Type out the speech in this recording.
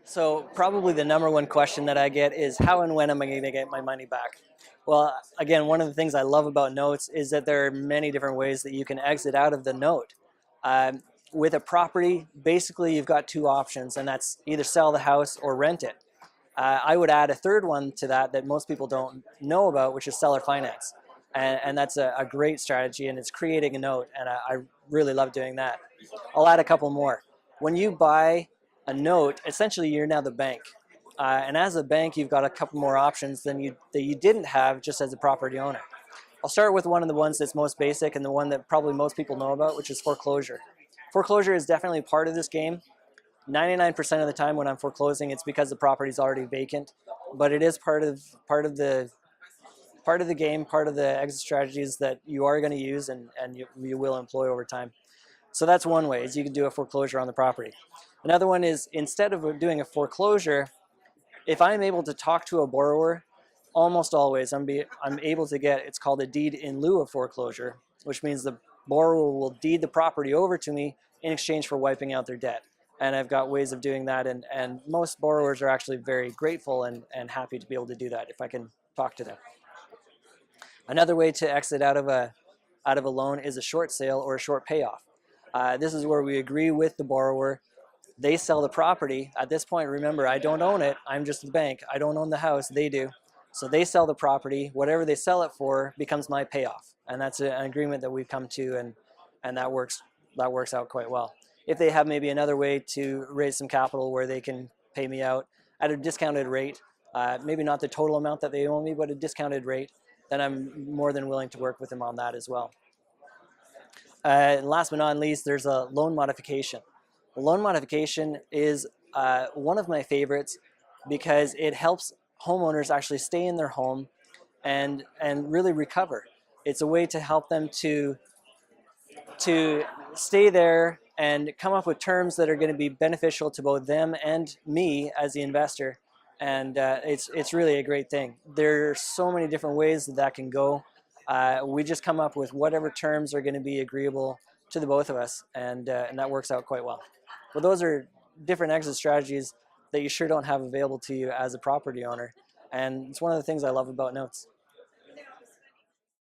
So probably the number one question that I get is how and when am I going to get my money back? Well, again, one of the things I love about notes is that there are many different ways that you can exit out of the note. Um, with a property, basically you've got two options, and that's either sell the house or rent it. I would add a third one to that most people don't know about, which is seller finance. And that's a great strategy, and it's creating a note, and I really love doing that. I'll add a couple more. When you buy a note, essentially you're now the bank. And as a bank, you've got a couple more options that you didn't have just as a property owner. I'll start with one of the ones that's most basic and the one that probably most people know about, which is foreclosure. Foreclosure is definitely part of this game. 99% of the time when I'm foreclosing, it's because the property's already vacant, but it is part of the game, part of the exit strategies that you are going to use and you will employ over time. So that's one way, is you can do a foreclosure on the property. Another one is, instead of doing a foreclosure, if I'm able to talk to a borrower, almost always I'm able to get, it's called a deed in lieu of foreclosure, which means the borrower will deed the property over to me in exchange for wiping out their debt. And I've got ways of doing that, and most borrowers are actually very grateful and happy to be able to do that if I can talk to them. Another way to exit out of a loan is a short sale or a short payoff. This is where we agree with the borrower. They sell the property. At this point, remember, I don't own it. I'm just the bank. I don't own the house. They do. So they sell the property. Whatever they sell it for becomes my payoff. And that's an agreement that we've come to, and that works out quite well. If they have maybe another way to raise some capital where they can pay me out at a discounted rate, maybe not the total amount that they owe me, but a discounted rate, then I'm more than willing to work with them on that as well. And last but not least, there's a loan modification. A loan modification is one of my favorites because it helps homeowners actually stay in their home and really recover. It's a way to help them to stay there and come up with terms that are going to be beneficial to both them and me as the investor. And it's really a great thing. There are so many different ways that can go. We just come up with whatever terms are going to be agreeable to the both of us, and that works out quite well. Well, those are different exit strategies that you sure don't have available to you as a property owner, and it's one of the things I love about notes.